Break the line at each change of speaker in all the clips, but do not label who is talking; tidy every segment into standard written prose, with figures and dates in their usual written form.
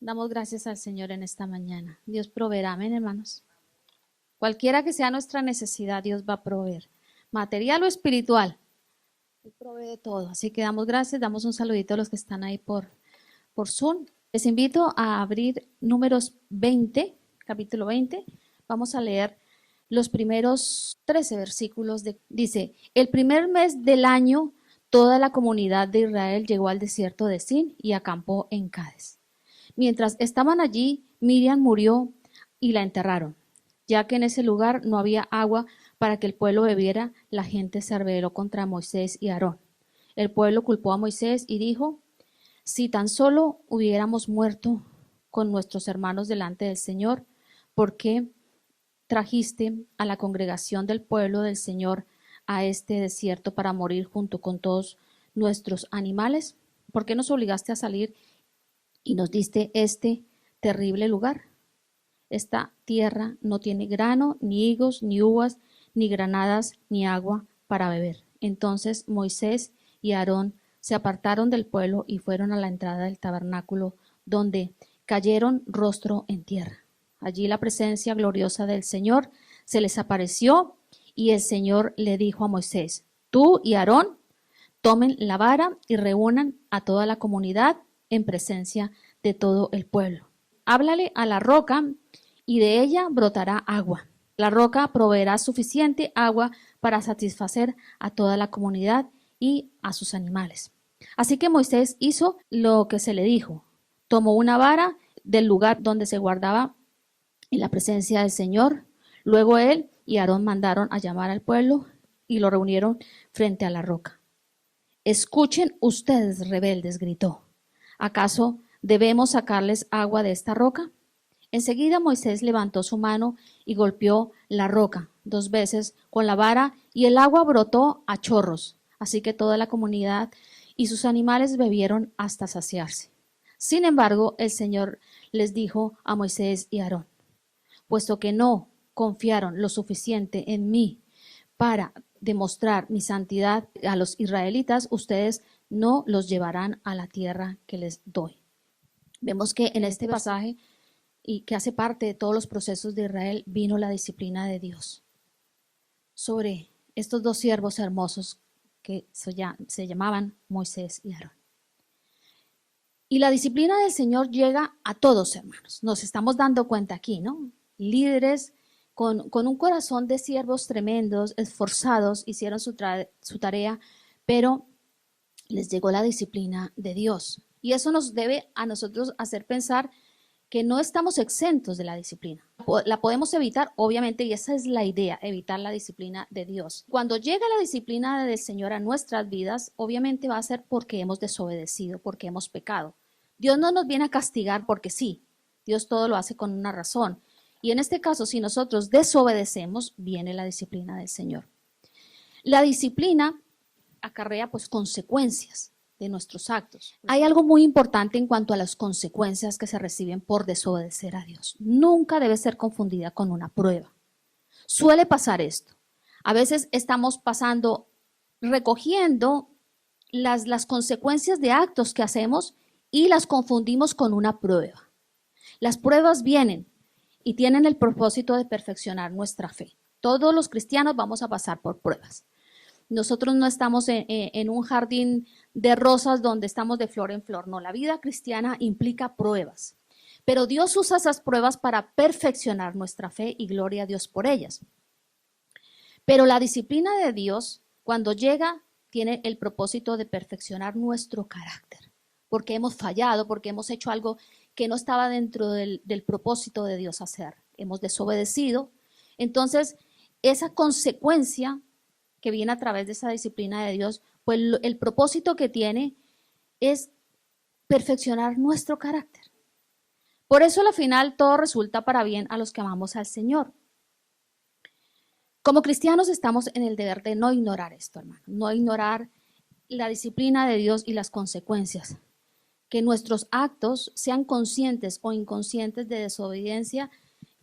Damos gracias al Señor en esta mañana. Dios proveerá, amén, hermanos. Cualquiera que sea nuestra necesidad, Dios va a proveer, material o espiritual. Él provee de todo. Así que damos gracias, damos un saludito a los que están ahí por Zoom. Les invito a abrir Números 20, capítulo 20. Vamos a leer los primeros 13 versículos. Dice, el primer mes del año, toda la comunidad de Israel llegó al desierto de Sin y acampó en Cades. Mientras estaban allí, Miriam murió y la enterraron. Ya que en ese lugar no había agua para que el pueblo bebiera, la gente se rebeló contra Moisés y Aarón. El pueblo culpó a Moisés y dijo, si tan solo hubiéramos muerto con nuestros hermanos delante del Señor, ¿por qué trajiste a la congregación del pueblo del Señor a este desierto para morir junto con todos nuestros animales? ¿Por qué nos obligaste a salir y nos diste este terrible lugar? Esta tierra no tiene grano, ni higos, ni uvas, ni granadas, ni agua para beber. Entonces Moisés y Aarón se apartaron del pueblo y fueron a la entrada del tabernáculo, donde cayeron rostro en tierra. Allí la presencia gloriosa del Señor se les apareció y el Señor le dijo a Moisés, tú y Aarón tomen la vara y reúnan a toda la comunidad en presencia de todo el pueblo. Háblale a la roca y de ella brotará agua. La roca proveerá suficiente agua para satisfacer a toda la comunidad y a sus animales. Así que Moisés hizo lo que se le dijo. Tomó una vara del lugar donde se guardaba en la presencia del Señor. Luego él y Aarón mandaron a llamar al pueblo y lo reunieron frente a la roca. Escuchen ustedes, rebeldes, gritó. ¿Acaso debemos sacarles agua de esta roca? Enseguida Moisés levantó su mano y golpeó la roca 2 veces con la vara y el agua brotó a chorros. Así que toda la comunidad y sus animales bebieron hasta saciarse. Sin embargo, el Señor les dijo a Moisés y Aarón, puesto que no confiaron lo suficiente en mí para demostrar mi santidad a los israelitas, ustedes no los llevarán a la tierra que les doy. Vemos que en este pasaje, y que hace parte de todos los procesos de Israel, vino la disciplina de Dios sobre estos 2 siervos hermosos que se llamaban Moisés y Aarón. Y la disciplina del Señor llega a todos, hermanos. Nos estamos dando cuenta aquí, ¿no? Líderes con un corazón de siervos tremendos, esforzados, hicieron su tarea, pero les llegó la disciplina de Dios. Y eso nos debe a nosotros hacer pensar que no estamos exentos de la disciplina. La podemos evitar, obviamente, y esa es la idea, evitar la disciplina de Dios. Cuando llega la disciplina del Señor a nuestras vidas, obviamente va a ser porque hemos desobedecido, porque hemos pecado. Dios no nos viene a castigar porque sí, Dios todo lo hace con una razón. Y en este caso, si nosotros desobedecemos, viene la disciplina del Señor. La disciplina acarrea pues consecuencias de nuestros actos. Hay algo muy importante en cuanto a las consecuencias que se reciben por desobedecer a Dios. Nunca debe ser confundida con una prueba. Suele pasar esto. A veces estamos recogiendo las consecuencias de actos que hacemos y las confundimos con una prueba. Las pruebas vienen y tienen el propósito de perfeccionar nuestra fe. Todos los cristianos vamos a pasar por pruebas. Nosotros no estamos en un jardín de rosas donde estamos de flor en flor. No, la vida cristiana implica pruebas. Pero Dios usa esas pruebas para perfeccionar nuestra fe y gloria a Dios por ellas. Pero la disciplina de Dios, cuando llega, tiene el propósito de perfeccionar nuestro carácter. Porque hemos fallado, porque hemos hecho algo que no estaba dentro del propósito de Dios hacer. Hemos desobedecido. Entonces, esa consecuencia que viene a través de esa disciplina de Dios, pues el propósito que tiene es perfeccionar nuestro carácter. Por eso al final todo resulta para bien a los que amamos al Señor. Como cristianos estamos en el deber de no ignorar esto, hermano, no ignorar la disciplina de Dios y las consecuencias. Que nuestros actos, sean conscientes o inconscientes de desobediencia,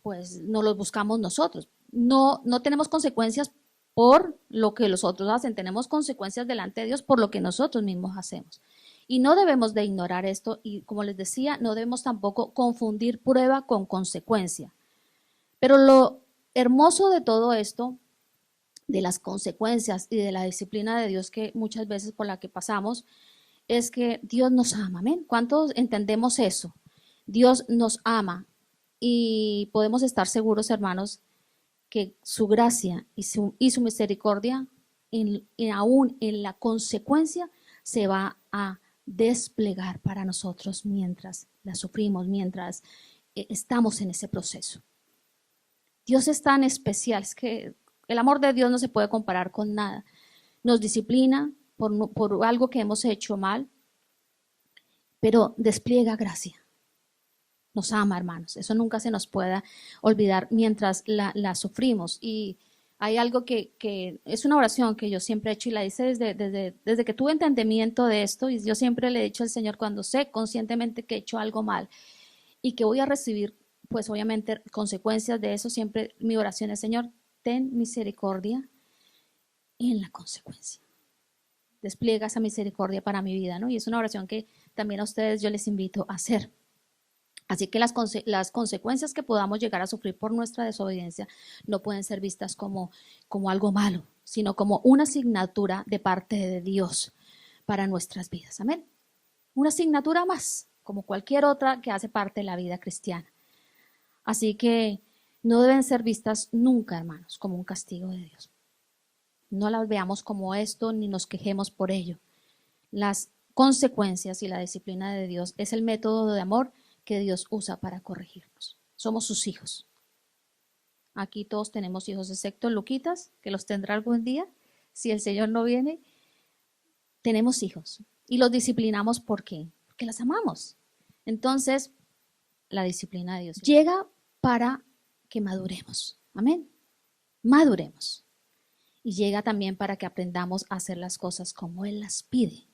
pues no los buscamos nosotros. No tenemos consecuencias por lo que los otros hacen, tenemos consecuencias delante de Dios por lo que nosotros mismos hacemos. Y no debemos de ignorar esto y, como les decía, no debemos tampoco confundir prueba con consecuencia. Pero lo hermoso de todo esto, de las consecuencias y de la disciplina de Dios que muchas veces por la que pasamos, es que Dios nos ama. ¿Amén? ¿Cuántos entendemos eso? Dios nos ama y podemos estar seguros, hermanos, que su gracia y su misericordia, aún en la consecuencia, se va a desplegar para nosotros mientras la sufrimos, mientras estamos en ese proceso. Dios es tan especial, es que el amor de Dios no se puede comparar con nada. Nos disciplina por algo que hemos hecho mal, pero despliega gracia. Nos ama, hermanos. Eso nunca se nos pueda olvidar mientras la sufrimos. Y hay algo que es una oración que yo siempre he hecho y la hice desde que tuve entendimiento de esto. Y yo siempre le he dicho al Señor, cuando sé conscientemente que he hecho algo mal y que voy a recibir, pues obviamente, consecuencias de eso, siempre mi oración es: Señor, ten misericordia en la consecuencia. Despliega esa misericordia para mi vida, ¿no? Y es una oración que también a ustedes yo les invito a hacer. Así que las consecuencias que podamos llegar a sufrir por nuestra desobediencia no pueden ser vistas como algo malo, sino como una asignatura de parte de Dios para nuestras vidas. Amén. Una asignatura más, como cualquier otra que hace parte de la vida cristiana. Así que no deben ser vistas nunca, hermanos, como un castigo de Dios. No las veamos como esto ni nos quejemos por ello. Las consecuencias y la disciplina de Dios es el método de amor que Dios usa para corregirnos. Somos sus hijos. Aquí todos tenemos hijos, excepto Luquitas, que los tendrá algún día. Si el Señor no viene, tenemos hijos. Y los disciplinamos, ¿por qué? Porque las amamos. Entonces, la disciplina de Dios llega para que maduremos. Amén. Maduremos. Y llega también para que aprendamos a hacer las cosas como Él las pide.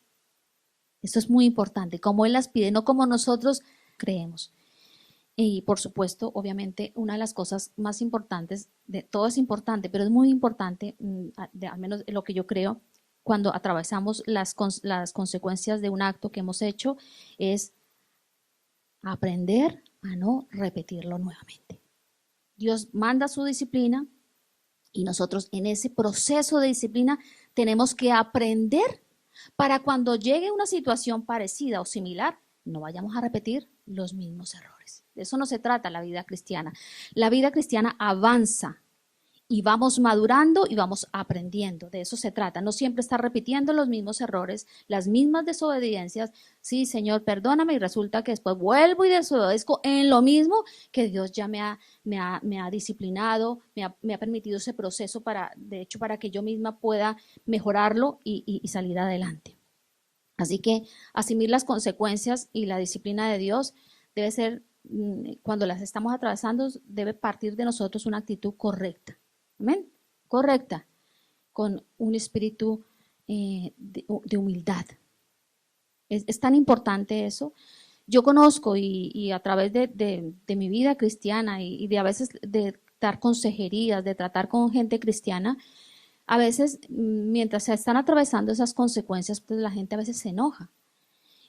Esto es muy importante, como Él las pide, no como nosotros creemos. Y por supuesto, obviamente, una de las cosas más importantes, todo es importante, pero es muy importante, al menos lo que yo creo, cuando atravesamos las consecuencias de un acto que hemos hecho, es aprender a no repetirlo nuevamente. Dios manda su disciplina y nosotros en ese proceso de disciplina tenemos que aprender para cuando llegue una situación parecida o similar, no vayamos a repetir los mismos errores. De eso no se trata la vida cristiana. La vida cristiana avanza y vamos madurando y vamos aprendiendo. De eso se trata. No siempre estar repitiendo los mismos errores, las mismas desobediencias. Sí, Señor, perdóname, y resulta que después vuelvo y desobedezco en lo mismo que Dios ya me ha disciplinado, me ha permitido ese proceso de hecho, para que yo misma pueda mejorarlo y salir adelante. Así que asumir las consecuencias y la disciplina de Dios debe ser, cuando las estamos atravesando, debe partir de nosotros una actitud correcta. ¿Amén? Correcta, con un espíritu de humildad. Es tan importante eso. Yo conozco y a través de mi vida cristiana y de a veces de dar consejerías, de tratar con gente cristiana, a veces mientras se están atravesando esas consecuencias, pues la gente a veces se enoja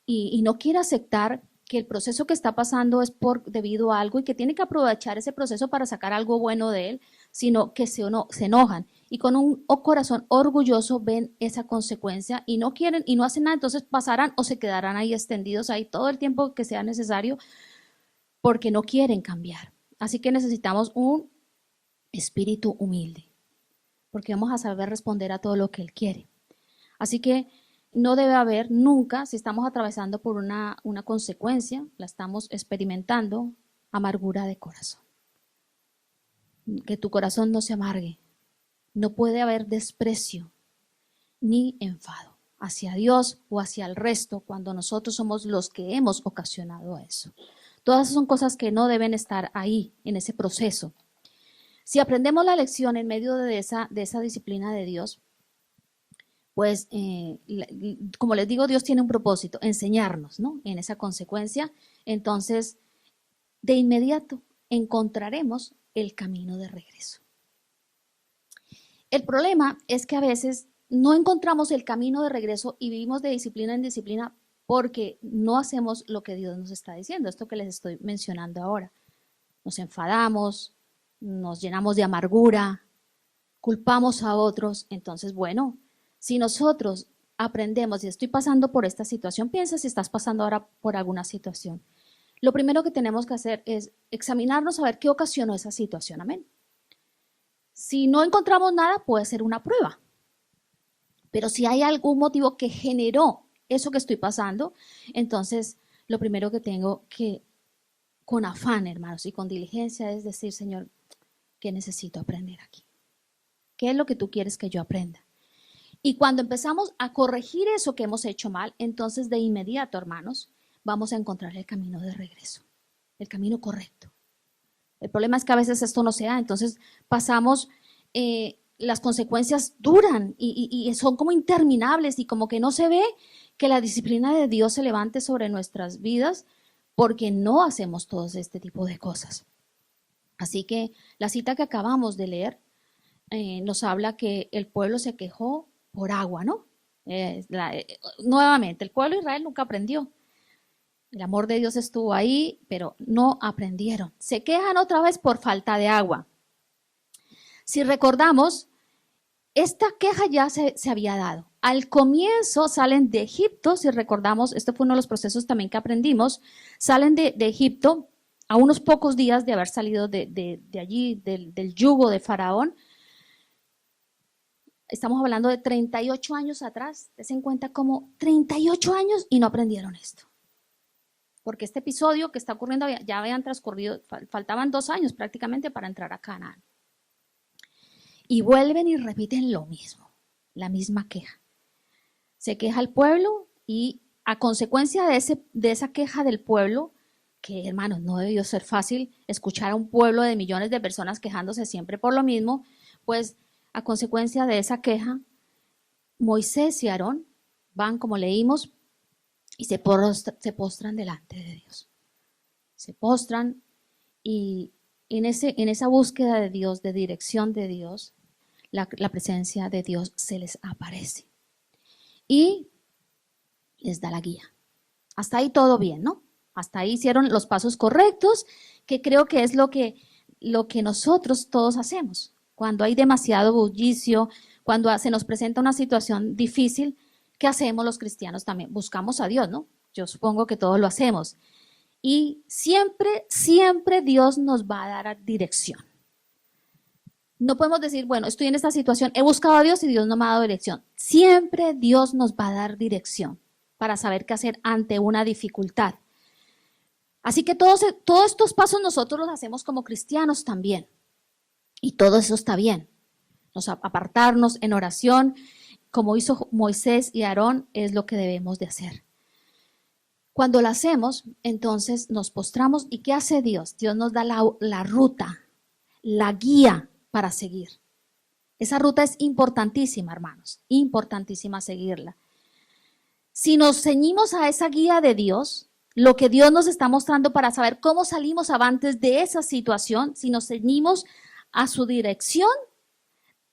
y no quiere aceptar que el proceso que está pasando es debido a algo y que tiene que aprovechar ese proceso para sacar algo bueno de él, sino que se enojan y con un corazón orgulloso ven esa consecuencia y no quieren y no hacen nada, entonces pasarán o se quedarán ahí extendidos ahí todo el tiempo que sea necesario porque no quieren cambiar. Así que necesitamos un espíritu humilde, porque vamos a saber responder a todo lo que Él quiere. Así que no debe haber nunca, si estamos atravesando por una consecuencia, la estamos experimentando, amargura de corazón. Que tu corazón no se amargue. No puede haber desprecio ni enfado hacia Dios o hacia el resto cuando nosotros somos los que hemos ocasionado eso. Todas esas son cosas que no deben estar ahí, en ese proceso. Si aprendemos la lección en medio de esa disciplina de Dios, pues como les digo, Dios tiene un propósito, enseñarnos, ¿no? En esa consecuencia, entonces de inmediato encontraremos el camino de regreso. El problema es que a veces no encontramos el camino de regreso y vivimos de disciplina en disciplina porque no hacemos lo que Dios nos está diciendo, esto que les estoy mencionando ahora. Nos enfadamos, nos llenamos de amargura, culpamos a otros. Entonces, bueno, si nosotros aprendemos y estoy pasando por esta situación, piensa si estás pasando ahora por alguna situación. Lo primero que tenemos que hacer es examinarnos a ver qué ocasionó esa situación. Amén. Si no encontramos nada, puede ser una prueba. Pero si hay algún motivo que generó eso que estoy pasando, entonces lo primero que tengo que, con afán, hermanos, y con diligencia, es decir, Señor, ¿qué necesito aprender aquí? ¿Qué es lo que tú quieres que yo aprenda? Y cuando empezamos a corregir eso que hemos hecho mal, entonces de inmediato, hermanos, vamos a encontrar el camino de regreso, el camino correcto. El problema es que a veces esto no se da, entonces pasamos, las consecuencias duran y son como interminables y como que no se ve que la disciplina de Dios se levante sobre nuestras vidas porque no hacemos todo este tipo de cosas. Así que la cita que acabamos de leer nos habla que el pueblo se quejó por agua, ¿no? Nuevamente, el pueblo de Israel nunca aprendió. El amor de Dios estuvo ahí, pero no aprendieron. Se quejan otra vez por falta de agua. Si recordamos, esta queja ya se había dado. Al comienzo salen de Egipto, si recordamos, este fue uno de los procesos también que aprendimos, salen de Egipto a unos pocos días de haber salido de allí, del yugo de Faraón. Estamos hablando de 38 años atrás. Des en cuenta como 38 años y no aprendieron esto. Porque este episodio que está ocurriendo ya habían transcurrido, faltaban 2 años prácticamente para entrar a Canaán. Y vuelven y repiten lo mismo, la misma queja. Se queja el pueblo y a consecuencia de esa queja del pueblo, que hermanos, no debió ser fácil escuchar a un pueblo de millones de personas quejándose siempre por lo mismo, pues a consecuencia de esa queja, Moisés y Aarón van, como leímos, y se postran delante de Dios. Se postran y en esa búsqueda de Dios, de dirección de Dios, la presencia de Dios se les aparece y les da la guía. Hasta ahí todo bien, ¿no? Hasta ahí hicieron los pasos correctos, que creo que es lo que nosotros todos hacemos. Cuando hay demasiado bullicio, cuando se nos presenta una situación difícil, ¿qué hacemos los cristianos también? Buscamos a Dios, ¿no? Yo supongo que todos lo hacemos. Y siempre, siempre Dios nos va a dar dirección. No podemos decir, bueno, estoy en esta situación, he buscado a Dios y Dios no me ha dado dirección. Siempre Dios nos va a dar dirección para saber qué hacer ante una dificultad. Así que todos estos pasos nosotros los hacemos como cristianos también. Y todo eso está bien. Apartarnos en oración, como hizo Moisés y Aarón, es lo que debemos de hacer. Cuando lo hacemos, entonces nos postramos. ¿Y qué hace Dios? Dios nos da la ruta, la guía para seguir. Esa ruta es importantísima, hermanos, importantísima seguirla. Si nos ceñimos a esa guía de Dios, lo que Dios nos está mostrando para saber cómo salimos avantes de esa situación, si nos ceñimos a su dirección,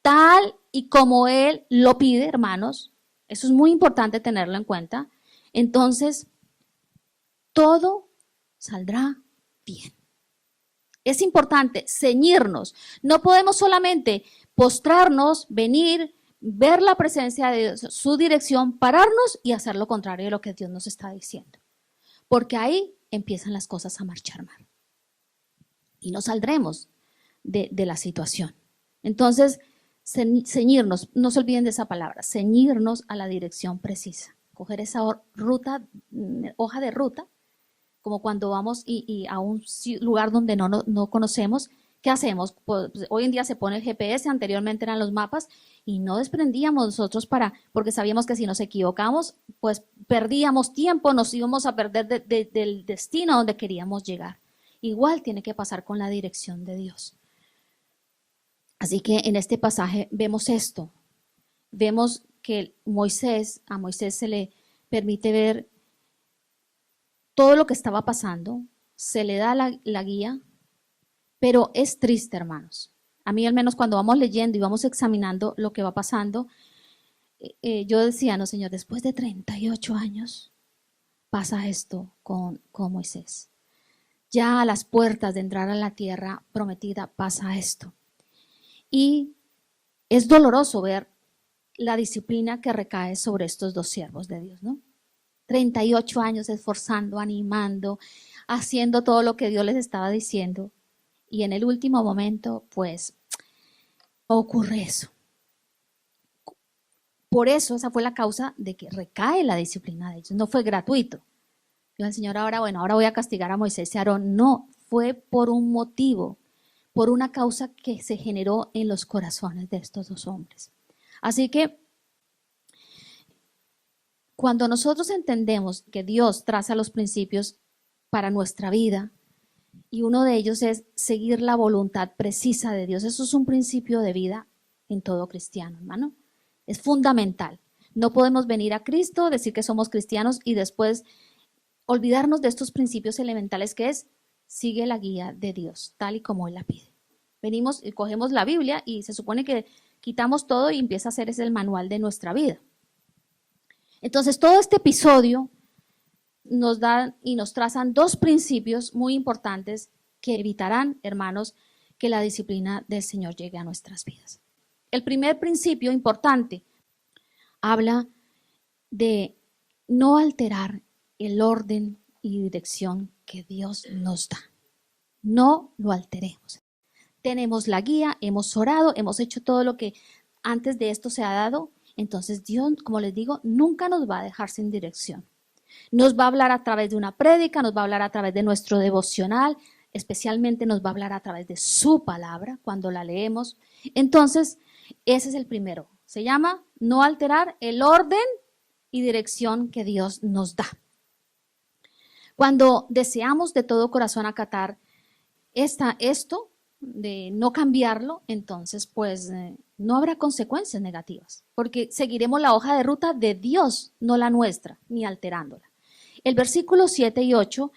tal y como Él lo pide, hermanos, eso es muy importante tenerlo en cuenta, entonces todo saldrá bien. Es importante ceñirnos. No podemos solamente postrarnos, venir, ver la presencia de Dios, su dirección, pararnos y hacer lo contrario de lo que Dios nos está diciendo. Porque ahí empiezan las cosas a marchar mal. Y no saldremos de la situación. Entonces, ceñirnos, no se olviden de esa palabra, ceñirnos a la dirección precisa. Coger esa hoja de ruta, como cuando vamos a un lugar donde no conocemos, ¿qué hacemos? Pues, hoy en día se pone el GPS, anteriormente eran los mapas, y no desprendíamos nosotros porque sabíamos que si nos equivocamos, pues perdíamos tiempo, nos íbamos a perder del destino a donde queríamos llegar. Igual tiene que pasar con la dirección de Dios. Así que en este pasaje vemos esto. Vemos que a Moisés se le permite ver todo lo que estaba pasando, se le da la guía, pero es triste, hermanos. A mí al menos cuando vamos leyendo y vamos examinando lo que va pasando, yo decía, no, Señor, después de 38 años, pasa esto con Moisés. Ya a las puertas de entrar a la tierra prometida pasa esto. Y es doloroso ver la disciplina que recae sobre estos dos siervos de Dios, ¿no? 38 años esforzando, animando, haciendo todo lo que Dios les estaba diciendo. Y en el último momento, pues, ocurre eso. Por eso, esa fue la causa de que recae la disciplina de ellos. No fue gratuito. Yo al Señor ahora voy a castigar a Moisés y a Aarón. No, fue por un motivo, por una causa que se generó en los corazones de estos dos hombres. Así que, cuando nosotros entendemos que Dios traza los principios para nuestra vida, y uno de ellos es seguir la voluntad precisa de Dios, eso es un principio de vida en todo cristiano, hermano. Es fundamental. No podemos venir a Cristo, decir que somos cristianos y después olvidarnos de estos principios elementales que es, sigue la guía de Dios, tal y como Él la pide. Venimos y cogemos la Biblia y se supone que quitamos todo y empieza a ser ese el manual de nuestra vida. Entonces, todo este episodio nos dan y nos trazan dos principios muy importantes que evitarán, hermanos, que la disciplina del Señor llegue a nuestras vidas. El primer principio importante habla de no alterar el orden y dirección que Dios nos da. No lo alteremos. Tenemos la guía, hemos orado, hemos hecho todo lo que antes de esto se ha dado. Entonces Dios, como les digo, nunca nos va a dejar sin dirección. Nos va a hablar a través de una prédica, nos va a hablar a través de nuestro devocional, especialmente nos va a hablar a través de su palabra cuando la leemos. Entonces, ese es el primero. Se llama no alterar el orden y dirección que Dios nos da. Cuando deseamos de todo corazón acatar esto, de no cambiarlo, entonces pues no habrá consecuencias negativas, porque seguiremos la hoja de ruta de Dios, no la nuestra, ni alterándola. El versículo 7 y 8,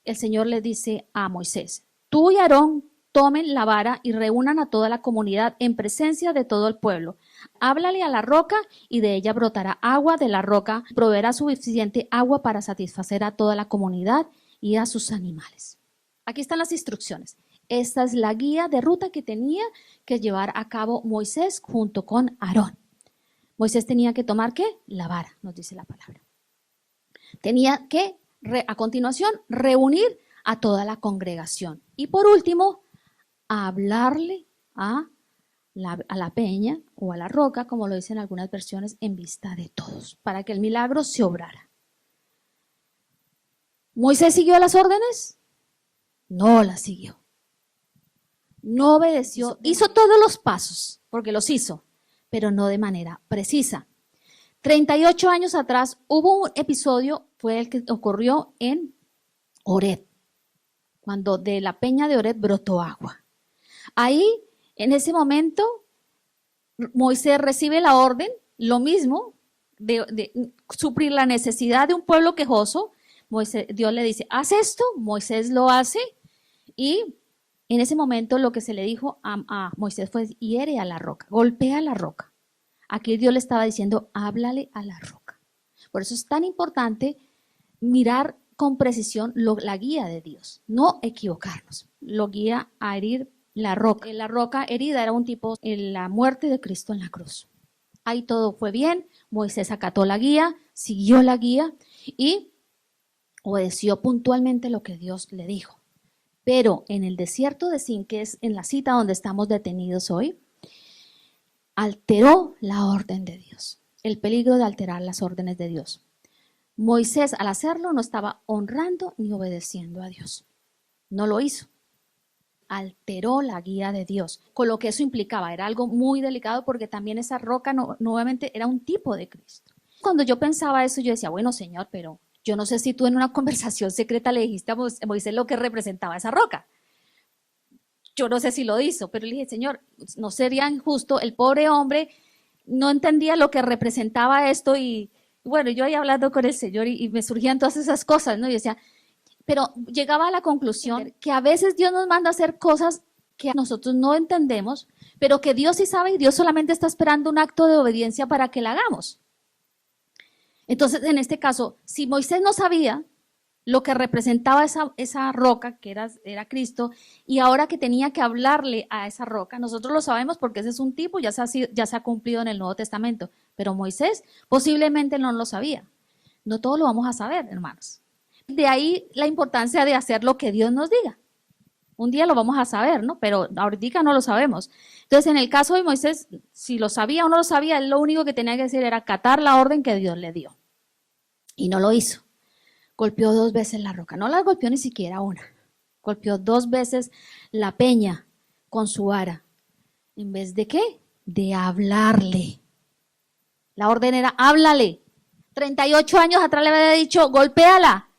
el Señor le dice a Moisés, tú y Aarón tomen la vara y reúnan a toda la comunidad en presencia de todo el pueblo. Háblale a la roca y de ella brotará agua de la roca, proveerá suficiente agua para satisfacer a toda la comunidad y a sus animales. Aquí están las instrucciones. Esta es la guía de ruta que tenía que llevar a cabo Moisés junto con Aarón. Moisés tenía que tomar, ¿qué? La vara, nos dice la palabra. Tenía que, a continuación, reunir a toda la congregación. Y por último, hablarle a la peña o a la roca, como lo dicen algunas versiones, en vista de todos, para que el milagro se obrara. ¿Moisés siguió las órdenes? No las siguió. No obedeció, hizo todos los pasos, porque los hizo, pero no de manera precisa. 38 años atrás hubo un episodio, fue el que ocurrió en Horeb, cuando de la peña de Horeb brotó agua. Ahí, en ese momento, Moisés recibe la orden, lo mismo, de suplir la necesidad de un pueblo quejoso. Dios le dice, haz esto, Moisés lo hace y en ese momento lo que se le dijo a Moisés fue hiere a la roca, golpea a la roca. Aquí Dios le estaba diciendo, háblale a la roca. Por eso es tan importante mirar con precisión la guía de Dios, no equivocarnos. Lo guía a herir la roca. La roca herida era un tipo en la muerte de Cristo en la cruz. Ahí todo fue bien, Moisés acató la guía, siguió la guía y obedeció puntualmente lo que Dios le dijo. Pero en el desierto de Sin, que es en la cita donde estamos detenidos hoy, alteró la orden de Dios, el peligro de alterar las órdenes de Dios. Moisés al hacerlo no estaba honrando ni obedeciendo a Dios, no lo hizo, alteró la guía de Dios, con lo que eso implicaba, era algo muy delicado porque también esa roca nuevamente era un tipo de Cristo. Cuando yo pensaba eso yo decía, bueno Señor, pero yo no sé si tú en una conversación secreta le dijiste a Moisés lo que representaba esa roca. Yo no sé si lo hizo, pero le dije, Señor, no sería injusto, el pobre hombre no entendía lo que representaba esto y bueno, yo ahí hablando con el Señor y me surgían todas esas cosas, ¿no? Y decía, pero llegaba a la conclusión que a veces Dios nos manda a hacer cosas que nosotros no entendemos, pero que Dios sí sabe y Dios solamente está esperando un acto de obediencia para que la hagamos. Entonces, en este caso, si Moisés no sabía lo que representaba esa roca, que era Cristo, y ahora que tenía que hablarle a esa roca, nosotros lo sabemos porque ese es un tipo, ya se ha cumplido en el Nuevo Testamento, pero Moisés posiblemente no lo sabía. No todo lo vamos a saber, hermanos. De ahí la importancia de hacer lo que Dios nos diga. Un día lo vamos a saber, ¿no? Pero ahorita no lo sabemos. Entonces, en el caso de Moisés, si lo sabía o no lo sabía, él lo único que tenía que hacer era acatar la orden que Dios le dio. Y no lo hizo. Golpeó 2 veces la roca. No la golpeó ni siquiera una. Golpeó 2 veces la peña con su vara. ¿En vez de qué? De hablarle. La orden era, háblale. 38 años atrás le había dicho, golpéala.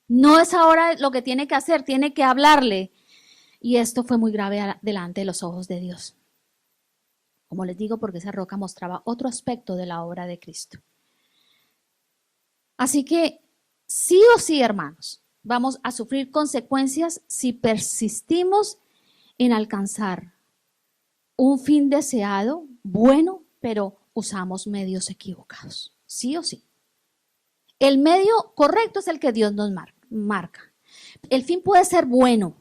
No es ahora lo que tiene que hacer, tiene que hablarle. Y esto fue muy grave delante de los ojos de Dios. Como les digo, porque esa roca mostraba otro aspecto de la obra de Cristo. Así que, sí o sí, hermanos, vamos a sufrir consecuencias si persistimos en alcanzar un fin deseado, bueno, pero usamos medios equivocados. Sí o sí. El medio correcto es el que Dios nos marca. El fin puede ser bueno,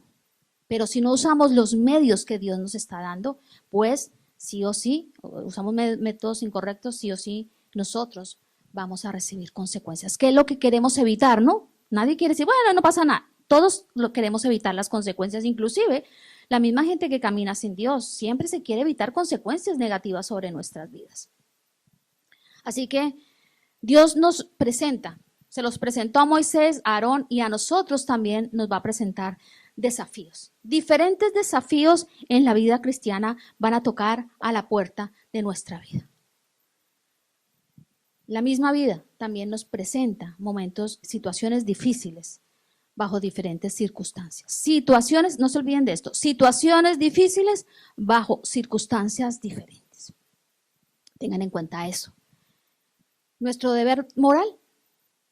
pero si no usamos los medios que Dios nos está dando, pues sí o sí, usamos métodos incorrectos, sí o sí, nosotros vamos a recibir consecuencias. ¿Qué es lo que queremos evitar, no? Nadie quiere decir, bueno, no pasa nada. Todos lo queremos evitar las consecuencias, inclusive la misma gente que camina sin Dios siempre se quiere evitar consecuencias negativas sobre nuestras vidas. Así que Dios nos presenta, se los presentó a Moisés, a Aarón y a nosotros también nos va a presentar desafíos. Diferentes desafíos en la vida cristiana van a tocar a la puerta de nuestra vida. La misma vida también nos presenta momentos, situaciones difíciles bajo diferentes circunstancias. Situaciones, no se olviden de esto, situaciones difíciles bajo circunstancias diferentes. Tengan en cuenta eso. Nuestro deber moral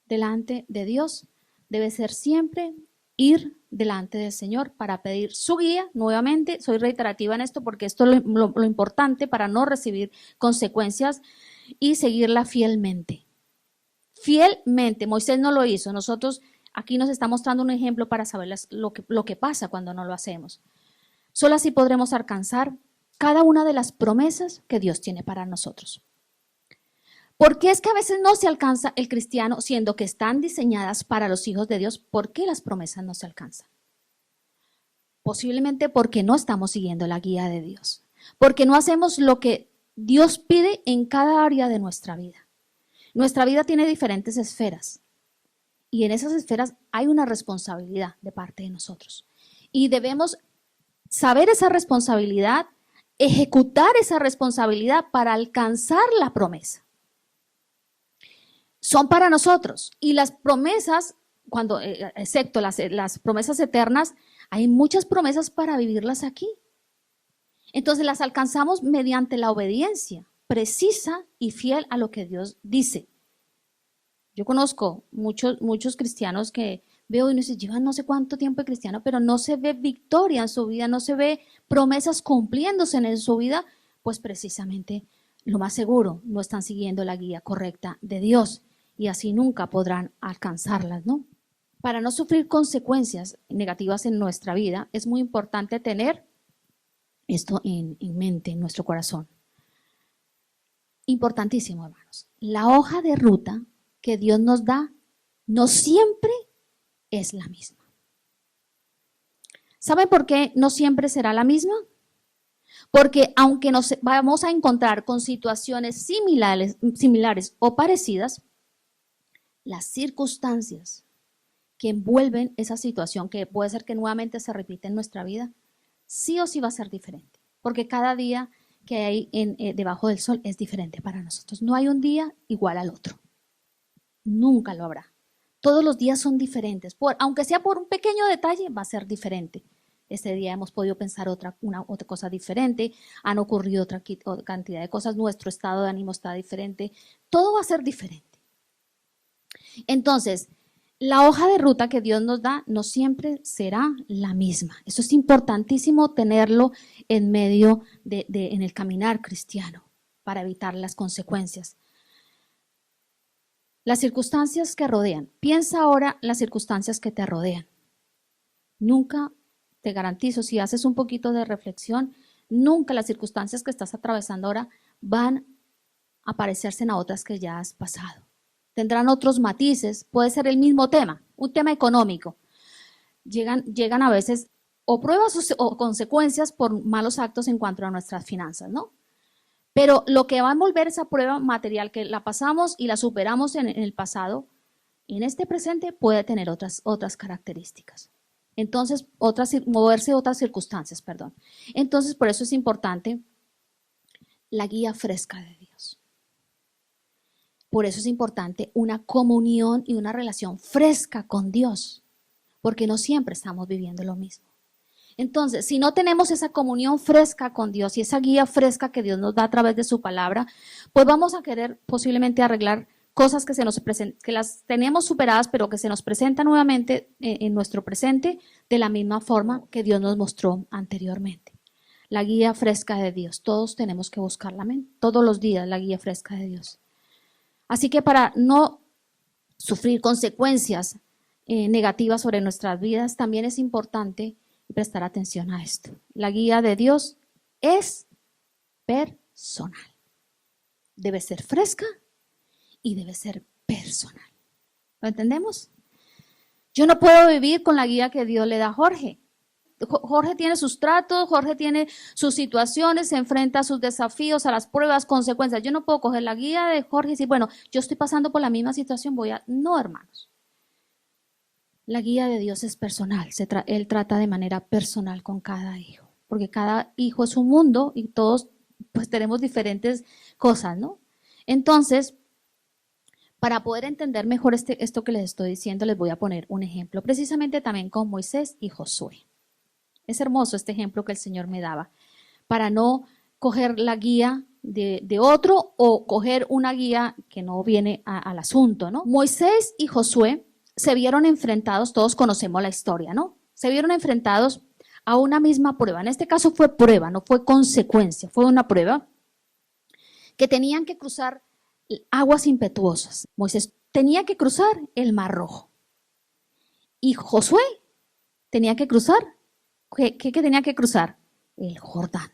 delante de Dios debe ser siempre ir delante del Señor para pedir su guía. Nuevamente, soy reiterativa en esto porque esto es lo importante para no recibir consecuencias y seguirla fielmente. Fielmente, Moisés no lo hizo. Nosotros aquí nos está mostrando un ejemplo para saber lo que pasa cuando no lo hacemos. Solo así podremos alcanzar cada una de las promesas que Dios tiene para nosotros. ¿Por qué es que a veces no se alcanza el cristiano, siendo que están diseñadas para los hijos de Dios? ¿Por qué las promesas no se alcanzan? Posiblemente porque no estamos siguiendo la guía de Dios, porque no hacemos lo que Dios pide en cada área de nuestra vida. Nuestra vida tiene diferentes esferas y en esas esferas hay una responsabilidad de parte de nosotros. Y debemos saber esa responsabilidad, ejecutar esa responsabilidad para alcanzar la promesa. Son para nosotros y las promesas, excepto las promesas eternas, hay muchas promesas para vivirlas aquí. Entonces las alcanzamos mediante la obediencia precisa y fiel a lo que Dios dice. Yo conozco muchos cristianos que veo y no se llevan no sé cuánto tiempo de cristiano, pero no se ve victoria en su vida, no se ve promesas cumpliéndose en su vida, pues precisamente lo más seguro no están siguiendo la guía correcta de Dios y así nunca podrán alcanzarlas, ¿no? Para no sufrir consecuencias negativas en nuestra vida, es muy importante tener esto en mente, en nuestro corazón. Importantísimo, hermanos. La hoja de ruta que Dios nos da no siempre es la misma. ¿Saben por qué no siempre será la misma? Porque aunque nos vamos a encontrar con situaciones similares o parecidas, las circunstancias que envuelven esa situación, que puede ser que nuevamente se repita en nuestra vida, sí o sí va a ser diferente. Porque cada día que hay debajo del sol es diferente para nosotros. No hay un día igual al otro. Nunca lo habrá. Todos los días son diferentes. Aunque sea por un pequeño detalle, va a ser diferente. Este día hemos podido pensar otra cosa diferente, han ocurrido otra cantidad de cosas, nuestro estado de ánimo está diferente, todo va a ser diferente. Entonces, la hoja de ruta que Dios nos da no siempre será la misma. Eso es importantísimo tenerlo en medio en el caminar cristiano para evitar las consecuencias. Las circunstancias que rodean. Piensa ahora las circunstancias que te rodean. Nunca, te garantizo, si haces un poquito de reflexión, nunca las circunstancias que estás atravesando ahora van a parecerse a otras que ya has pasado. Tendrán otros matices, puede ser el mismo tema, un tema económico. Llegan a veces o pruebas o consecuencias por malos actos en cuanto a nuestras finanzas, ¿no? Pero lo que va a envolver esa prueba material que la pasamos y la superamos en el pasado, en este presente puede tener otras características. Entonces, moverse otras circunstancias, perdón. Entonces, por eso es importante la guía fresca de Dios. Por eso es importante una comunión y una relación fresca con Dios, porque no siempre estamos viviendo lo mismo. Entonces, si no tenemos esa comunión fresca con Dios y esa guía fresca que Dios nos da a través de su palabra, pues vamos a querer posiblemente arreglar cosas que que las tenemos superadas, pero que se nos presentan nuevamente en nuestro presente de la misma forma que Dios nos mostró anteriormente. La guía fresca de Dios, todos tenemos que buscarla, amén. Todos los días la guía fresca de Dios. Así que para no sufrir consecuencias negativas sobre nuestras vidas, también es importante prestar atención a esto. La guía de Dios es personal. Debe ser fresca y debe ser personal. ¿Lo entendemos? Yo no puedo vivir con la guía que Dios le da a Jorge. Jorge tiene sus tratos, Jorge tiene sus situaciones, se enfrenta a sus desafíos, a las pruebas, consecuencias. Yo no puedo coger la guía de Jorge y decir, bueno, yo estoy pasando por la misma situación, No, hermanos. La guía de Dios es personal, Él trata de manera personal con cada hijo, porque cada hijo es un mundo y todos pues tenemos diferentes cosas, ¿no? Entonces, para poder entender mejor esto que les estoy diciendo, les voy a poner un ejemplo, precisamente también con Moisés y Josué. Es hermoso este ejemplo que el Señor me daba, para no coger la guía de otro o coger una guía que no viene al asunto, ¿no? Moisés y Josué se vieron enfrentados, todos conocemos la historia, ¿no? Se vieron enfrentados a una misma prueba. En este caso fue prueba, no fue consecuencia, fue una prueba que tenían que cruzar aguas impetuosas. Moisés tenía que cruzar el Mar Rojo y Josué tenía que cruzar, ¿qué tenía que cruzar? El Jordán.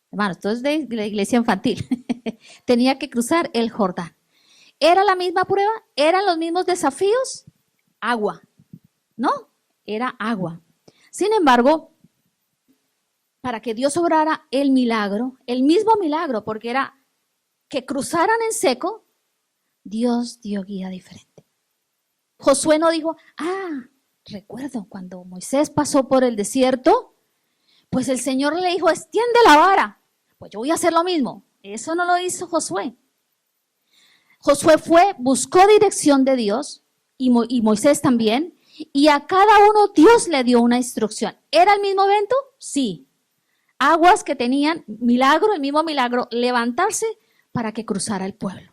Hermanos, esto es de la iglesia infantil. Tenía que cruzar el Jordán. ¿Era la misma prueba? ¿Eran los mismos desafíos? Agua, ¿no? Era agua. Sin embargo, para que Dios obrara el milagro, el mismo milagro, porque era que cruzaran en seco, Dios dio guía diferente. Josué no dijo, recuerdo cuando Moisés pasó por el desierto, pues el Señor le dijo, extiende la vara. Pues yo voy a hacer lo mismo. Eso no lo hizo Josué. Josué buscó dirección de Dios y Moisés también, y a cada uno Dios le dio una instrucción. ¿Era el mismo evento? Sí. Aguas que tenían milagro, el mismo milagro, levantarse para que cruzara el pueblo.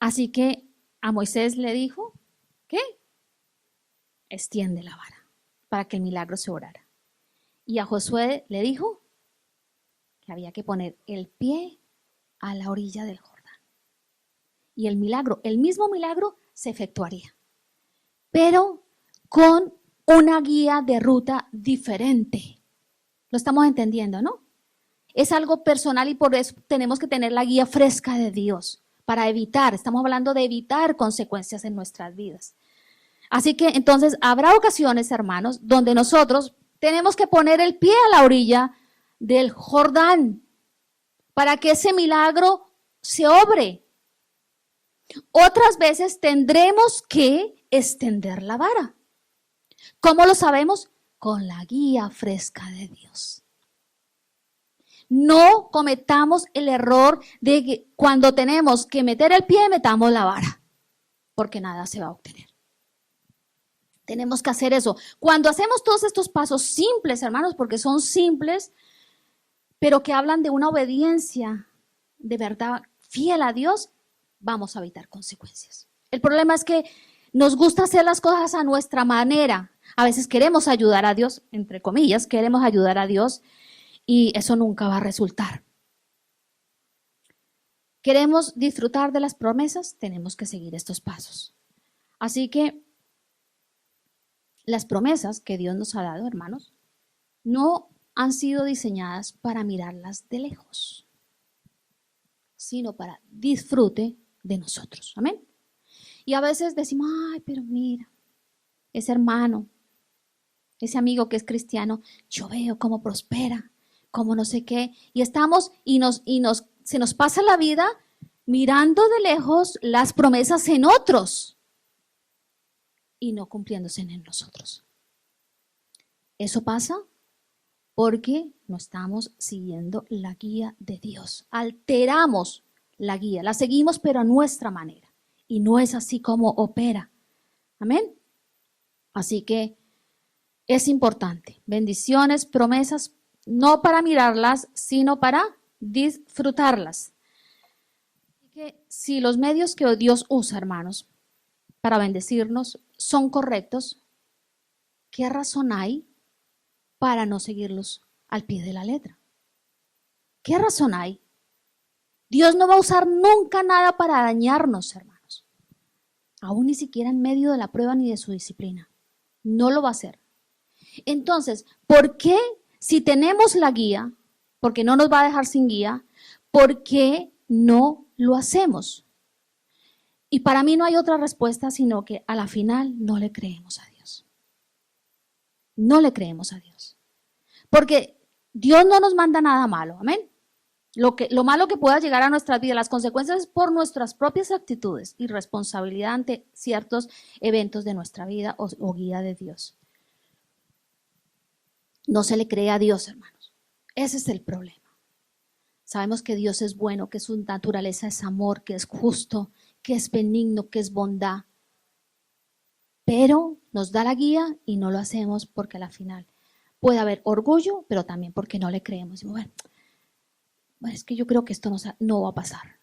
Así que a Moisés le dijo, ¿qué? Extiende la vara para que el milagro se obrara. Y a Josué le dijo que había que poner el pie a la orilla del Jordán. Y el mismo milagro se efectuaría, pero con una guía de ruta diferente. Lo estamos entendiendo, ¿no? Es algo personal y por eso tenemos que tener la guía fresca de Dios para evitar, estamos hablando de evitar consecuencias en nuestras vidas. Así que entonces habrá ocasiones, hermanos, donde nosotros tenemos que poner el pie a la orilla del Jordán para que ese milagro se obre. Otras veces tendremos que extender la vara. ¿Cómo lo sabemos? Con la guía fresca de Dios. No cometamos el error de que cuando tenemos que meter el pie, metamos la vara, porque nada se va a obtener. Tenemos que hacer eso. Cuando hacemos todos estos pasos simples, hermanos, porque son simples, pero que hablan de una obediencia de verdad fiel a Dios, vamos a evitar consecuencias. El problema es que nos gusta hacer las cosas a nuestra manera. A veces queremos ayudar a Dios, entre comillas, queremos ayudar a Dios y eso nunca va a resultar. queremos disfrutar de las promesas, tenemos que seguir estos pasos. Así que las promesas que Dios nos ha dado, hermanos, no han sido diseñadas para mirarlas de lejos, sino para disfrute de nosotros. Amén. Y a veces decimos, ay, pero mira, ese hermano, ese amigo que es cristiano, yo veo cómo prospera, cómo no sé qué, y estamos se nos pasa la vida mirando de lejos las promesas en otros y no cumpliéndose en nosotros. Eso pasa porque no estamos siguiendo la guía de Dios. Alteramos la guía, la seguimos pero a nuestra manera. Y no es así como opera. Amén. Así que es importante. Bendiciones, promesas, no para mirarlas, sino para disfrutarlas. Así que si los medios que Dios usa, hermanos, para bendecirnos son correctos, ¿qué razón hay para no seguirlos al pie de la letra? ¿Qué razón hay? Dios no va a usar nunca nada para dañarnos, hermanos. Aún ni siquiera en medio de la prueba ni de su disciplina. No lo va a hacer. Entonces, ¿por qué si tenemos la guía, porque no nos va a dejar sin guía, por qué no lo hacemos? Y para mí no hay otra respuesta sino que a la final no le creemos a Dios. No le creemos a Dios. Porque Dios no nos manda nada malo, amén. Lo malo que pueda llegar a nuestras vidas, las consecuencias es por nuestras propias actitudes y responsabilidad ante ciertos eventos de nuestra vida o guía de Dios. No se le cree a Dios, hermanos. Ese es el problema. Sabemos que Dios es bueno, que su naturaleza es amor, que es justo, que es benigno, que es bondad. Pero nos da la guía y no lo hacemos porque a la final puede haber orgullo, pero también porque no le creemos. Bueno, es que yo creo que esto no va a pasar.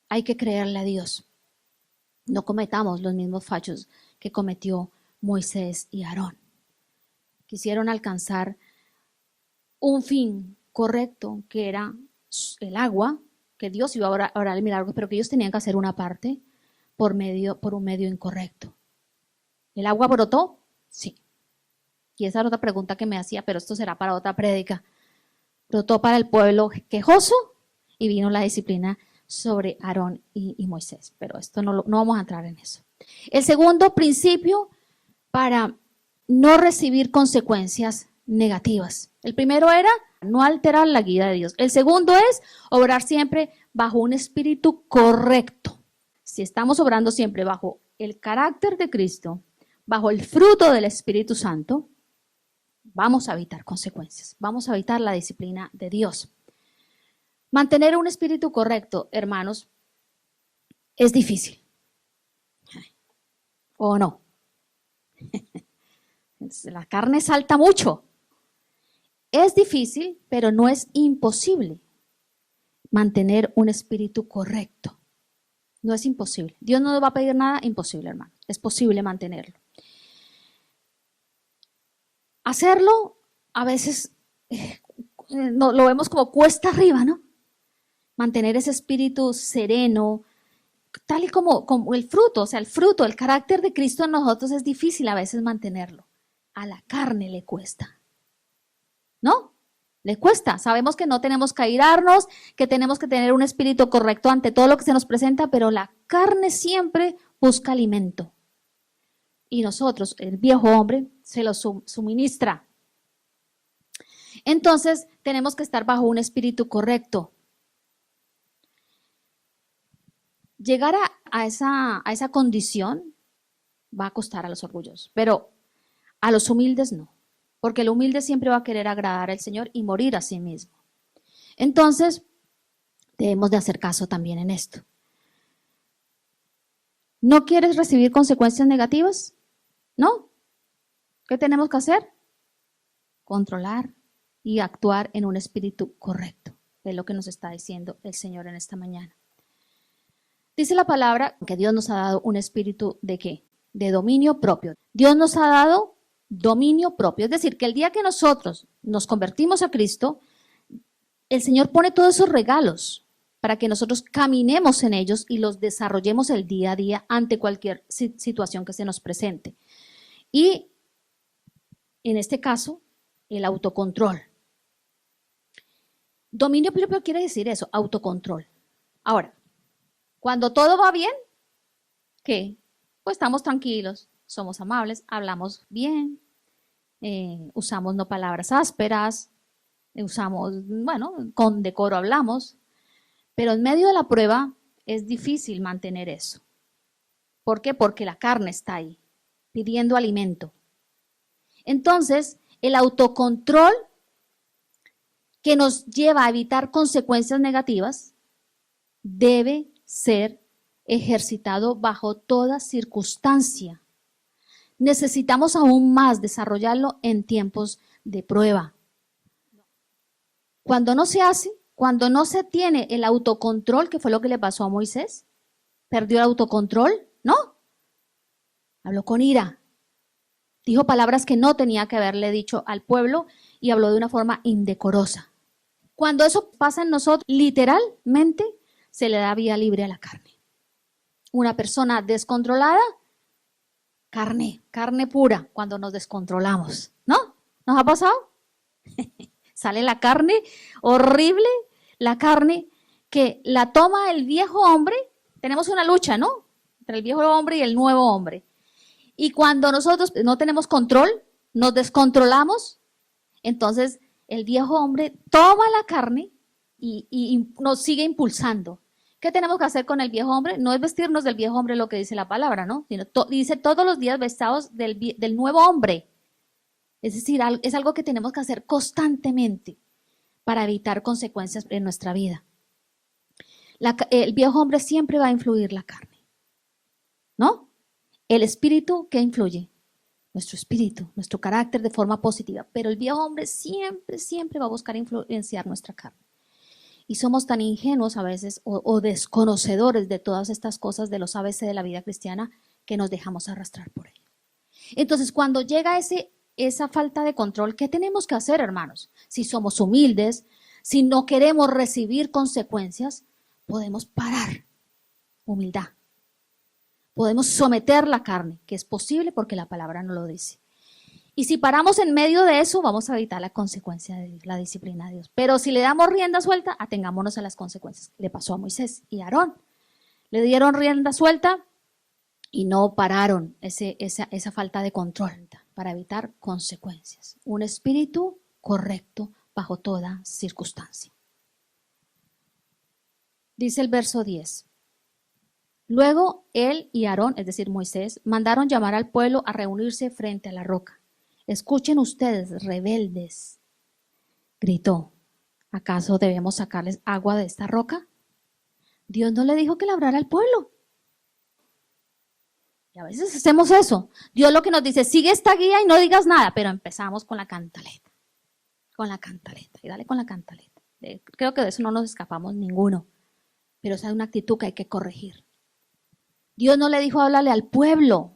Hay que creerle a Dios. No cometamos los mismos fallos que cometió Moisés y Aarón. Quisieron alcanzar un fin correcto, que era el agua, que Dios iba a orar el milagro, pero que ellos tenían que hacer una parte por un medio incorrecto. ¿El agua brotó? Sí. Y esa era otra pregunta que me hacía, pero esto será para otra prédica. Brotó para el pueblo quejoso y vino la disciplina sobre Aarón y Moisés. Pero esto no vamos a entrar en eso. El segundo principio para no recibir consecuencias negativas. El primero era no alterar la guía de Dios. El segundo es obrar siempre bajo un espíritu correcto. Si estamos obrando siempre bajo el carácter de Cristo, bajo el fruto del Espíritu Santo, vamos a evitar consecuencias, vamos a evitar la disciplina de Dios. Mantener un espíritu correcto, hermanos, es difícil. ¿O no? La carne salta mucho. Es difícil, pero no es imposible mantener un espíritu correcto. No es imposible. Dios no nos va a pedir nada imposible, hermano. Es posible mantenerlo. Hacerlo a veces lo vemos como cuesta arriba, ¿no? Mantener ese espíritu sereno, tal y como el fruto, o sea, el carácter de Cristo en nosotros es difícil a veces mantenerlo. A la carne le cuesta, ¿no? Le cuesta. Sabemos que no tenemos que airarnos, que tenemos que tener un espíritu correcto ante todo lo que se nos presenta, pero la carne siempre busca alimento. Y nosotros, el viejo hombre, se lo suministra. Entonces, tenemos que estar bajo un espíritu correcto. Llegar a esa condición va a costar a los orgullosos, pero a los humildes no, porque el humilde siempre va a querer agradar al Señor y morir a sí mismo. Entonces, debemos de hacer caso también en esto. ¿No quieres recibir consecuencias negativas? ¿No? ¿Qué tenemos que hacer? Controlar y actuar en un espíritu correcto. Es lo que nos está diciendo el Señor en esta mañana. Dice la palabra que Dios nos ha dado un espíritu ¿de qué? De dominio propio. Dios nos ha dado dominio propio. Es decir, que el día que nosotros nos convertimos a Cristo, el Señor pone todos esos regalos para que nosotros caminemos en ellos y los desarrollemos el día a día ante cualquier situación que se nos presente. Y en este caso, el autocontrol. Dominio propio quiere decir eso, autocontrol. Ahora, cuando todo va bien, ¿qué? Pues estamos tranquilos, somos amables, hablamos bien, usamos no palabras ásperas, usamos, bueno, con decoro hablamos, pero en medio de la prueba es difícil mantener eso. ¿Por qué? Porque la carne está ahí, pidiendo alimento. Entonces, el autocontrol que nos lleva a evitar consecuencias negativas debe ser ejercitado bajo toda circunstancia. Necesitamos aún más desarrollarlo en tiempos de prueba. Cuando no se hace, cuando no se tiene el autocontrol, que fue lo que le pasó a Moisés, perdió el autocontrol, ¿no? Habló con ira, dijo palabras que no tenía que haberle dicho al pueblo y habló de una forma indecorosa. Cuando eso pasa en nosotros, literalmente se le da vía libre a la carne. Una persona descontrolada, carne pura, cuando nos descontrolamos, ¿no? ¿Nos ha pasado? Sale la carne horrible, la carne que la toma el viejo hombre. Tenemos una lucha, ¿no? Entre el viejo hombre y el nuevo hombre. Y cuando nosotros no tenemos control, nos descontrolamos, entonces el viejo hombre toma la carne y nos sigue impulsando. ¿Qué tenemos que hacer con el viejo hombre? No es vestirnos del viejo hombre lo que dice la palabra, ¿no? Sino dice todos los días vestidos del nuevo hombre. Es decir, es algo que tenemos que hacer constantemente para evitar consecuencias en nuestra vida. El viejo hombre siempre va a influir la carne, ¿no? El espíritu, ¿qué influye? Nuestro espíritu, nuestro carácter de forma positiva. Pero el viejo hombre siempre va a buscar influenciar nuestra carne. Y somos tan ingenuos a veces o desconocedores de todas estas cosas de los ABC de la vida cristiana que nos dejamos arrastrar por ello. Entonces, cuando llega esa falta de control, ¿qué tenemos que hacer, hermanos? Si somos humildes, si no queremos recibir consecuencias, podemos parar. Humildad. Podemos someter la carne, que es posible porque la palabra no lo dice. Y si paramos en medio de eso, vamos a evitar la consecuencia de la disciplina de Dios. Pero si le damos rienda suelta, atengámonos a las consecuencias. Le pasó a Moisés y a Aarón. Le dieron rienda suelta y no pararon esa falta de control para evitar consecuencias. Un espíritu correcto bajo toda circunstancia. Dice el verso 10. Luego él y Aarón, es decir, Moisés, mandaron llamar al pueblo a reunirse frente a la roca. Escuchen ustedes, rebeldes, gritó. ¿Acaso debemos sacarles agua de esta roca? Dios no le dijo que labrara al pueblo. Y a veces hacemos eso. Dios lo que nos dice, sigue esta guía y no digas nada, pero empezamos con la cantaleta. Y dale con la cantaleta. Creo que de eso no nos escapamos ninguno, pero esa es una actitud que hay que corregir. Dios no le dijo háblale al pueblo,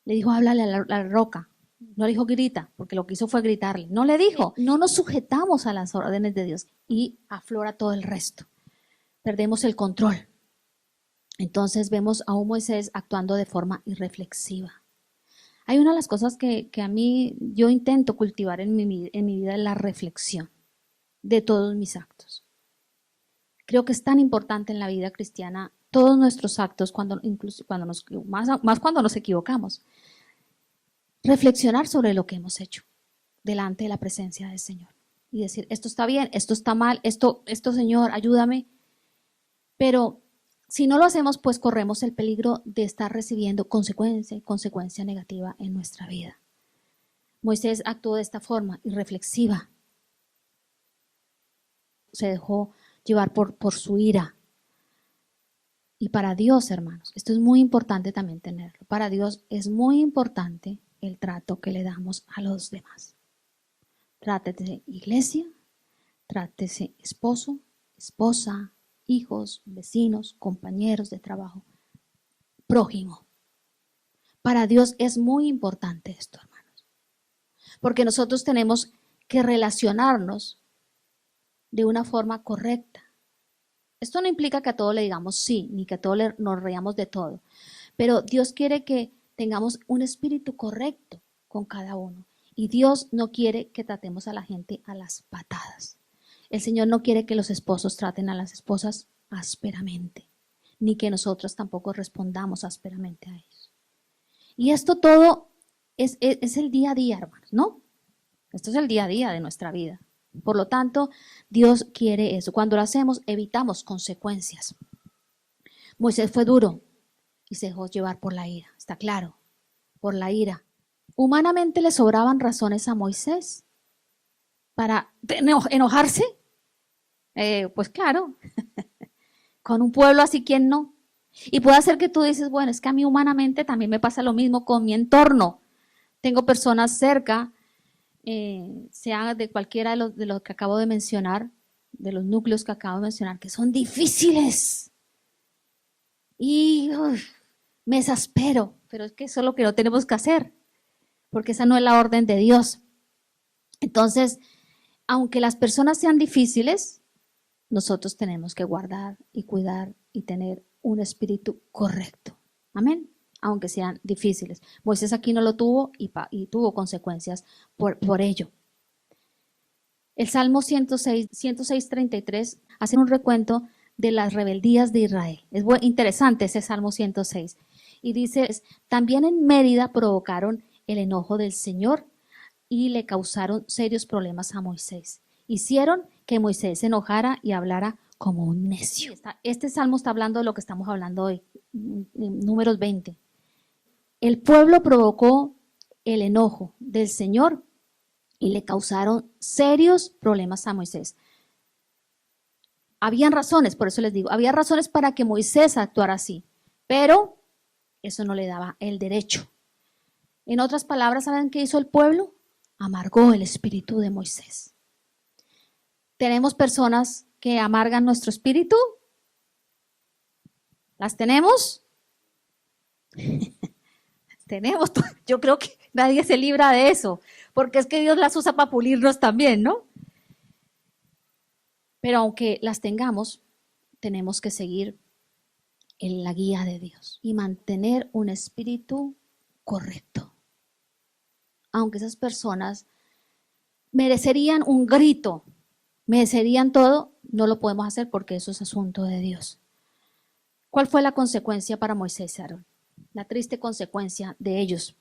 le dijo háblale a la roca, no le dijo grita, porque lo que hizo fue gritarle, no le dijo, no nos sujetamos a las órdenes de Dios y aflora todo el resto, perdemos el control. Entonces vemos a un Moisés actuando de forma irreflexiva. Hay una de las cosas que a mí yo intento cultivar en mi vida es la reflexión de todos mis actos. Creo que es tan importante en la vida cristiana todos nuestros actos, más cuando nos equivocamos, reflexionar sobre lo que hemos hecho delante de la presencia del Señor y decir, esto está bien, esto está mal, esto Señor, ayúdame. Pero si no lo hacemos, pues corremos el peligro de estar recibiendo consecuencia negativa en nuestra vida. Moisés actuó de esta forma, irreflexiva. Se dejó llevar por su ira. Y para Dios, hermanos, esto es muy importante también tenerlo. Para Dios es muy importante el trato que le damos a los demás. Trátese iglesia, trátese esposo, esposa, hijos, vecinos, compañeros de trabajo, prójimo. Para Dios es muy importante esto, hermanos. Porque nosotros tenemos que relacionarnos de una forma correcta. Esto no implica que a todo le digamos sí, ni que a todo nos reamos de todo, pero Dios quiere que tengamos un espíritu correcto con cada uno. Y Dios no quiere que tratemos a la gente a las patadas. El Señor no quiere que los esposos traten a las esposas ásperamente, ni que nosotros tampoco respondamos ásperamente a ellos. Y esto todo es el día a día, hermanos, ¿no? Esto es el día a día de nuestra vida. Por lo tanto, Dios quiere eso. Cuando lo hacemos, evitamos consecuencias. Moisés fue duro y se dejó llevar por la ira, está claro, por la ira. Humanamente le sobraban razones a Moisés para enojarse. Pues claro, con un pueblo así, ¿quién no? Y puede ser que tú dices, bueno, es que a mí humanamente también me pasa lo mismo con mi entorno. Tengo personas cerca, sea de cualquiera de los que acabo de mencionar, de los núcleos que acabo de mencionar, que son difíciles. Y me exaspero, pero es que eso es lo que no tenemos que hacer, porque esa no es la orden de Dios. Entonces, aunque las personas sean difíciles, nosotros tenemos que guardar y cuidar y tener un espíritu correcto. Amén. Aunque sean difíciles. Moisés aquí no lo tuvo y tuvo consecuencias por ello. El Salmo 106:33 hace un recuento de las rebeldías de Israel. Es interesante ese Salmo 106. Y dice, también en Mérida provocaron el enojo del Señor y le causaron serios problemas a Moisés. Hicieron que Moisés se enojara y hablara como un necio. Este salmo está hablando de lo que estamos hablando hoy, Números 20. El pueblo provocó el enojo del Señor y le causaron serios problemas a Moisés. Habían razones, por eso les digo, había razones para que Moisés actuara así, pero eso no le daba el derecho. En otras palabras, ¿saben qué hizo el pueblo? Amargó el espíritu de Moisés. ¿Tenemos personas que amargan nuestro espíritu? ¿Las tenemos? Tenemos. Yo creo que nadie se libra de eso, porque es que Dios las usa para pulirnos también, ¿no? Pero aunque las tengamos, tenemos que seguir en la guía de Dios y mantener un espíritu correcto. Aunque esas personas merecerían un grito, merecerían todo, no lo podemos hacer porque eso es asunto de Dios. ¿Cuál fue la consecuencia para Moisés y Aarón? La triste consecuencia de ellos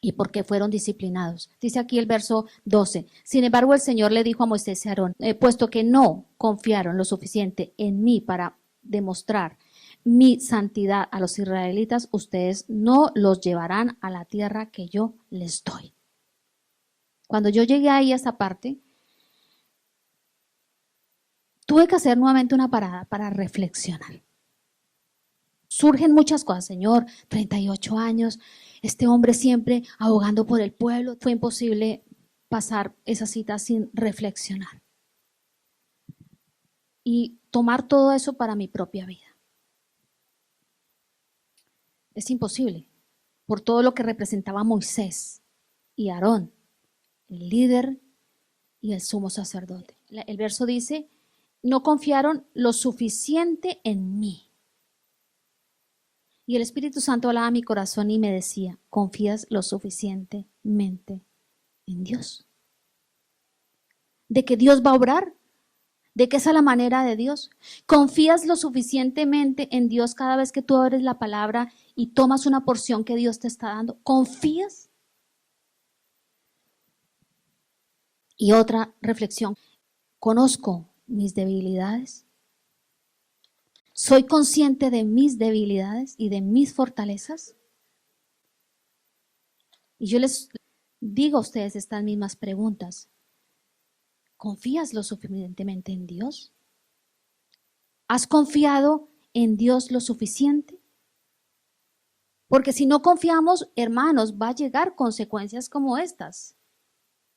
y por qué fueron disciplinados. Dice aquí el verso 12. Sin embargo, el Señor le dijo a Moisés y Aarón, puesto que no confiaron lo suficiente en mí para demostrar mi santidad a los israelitas, ustedes no los llevarán a la tierra que yo les doy. Cuando yo llegué ahí a esa parte, tuve que hacer nuevamente una parada para reflexionar. Surgen muchas cosas, Señor, 38 años, este hombre siempre abogando por el pueblo. Fue imposible pasar esa cita sin reflexionar y tomar todo eso para mi propia vida. Es imposible, por todo lo que representaba Moisés y Aarón, el líder y el sumo sacerdote. El verso dice, no confiaron lo suficiente en mí. Y el Espíritu Santo hablaba a mi corazón y me decía, ¿confías lo suficientemente en Dios? ¿De que Dios va a obrar? ¿De que esa es la manera de Dios? ¿Confías lo suficientemente en Dios cada vez que tú abres la palabra y tomas una porción que Dios te está dando? ¿Confías? Y otra reflexión, ¿conozco mis debilidades? ¿Soy consciente de mis debilidades y de mis fortalezas? Y yo les digo a ustedes estas mismas preguntas. ¿Confías lo suficientemente en Dios? ¿Has confiado en Dios lo suficiente? Porque si no confiamos, hermanos, va a llegar consecuencias como estas.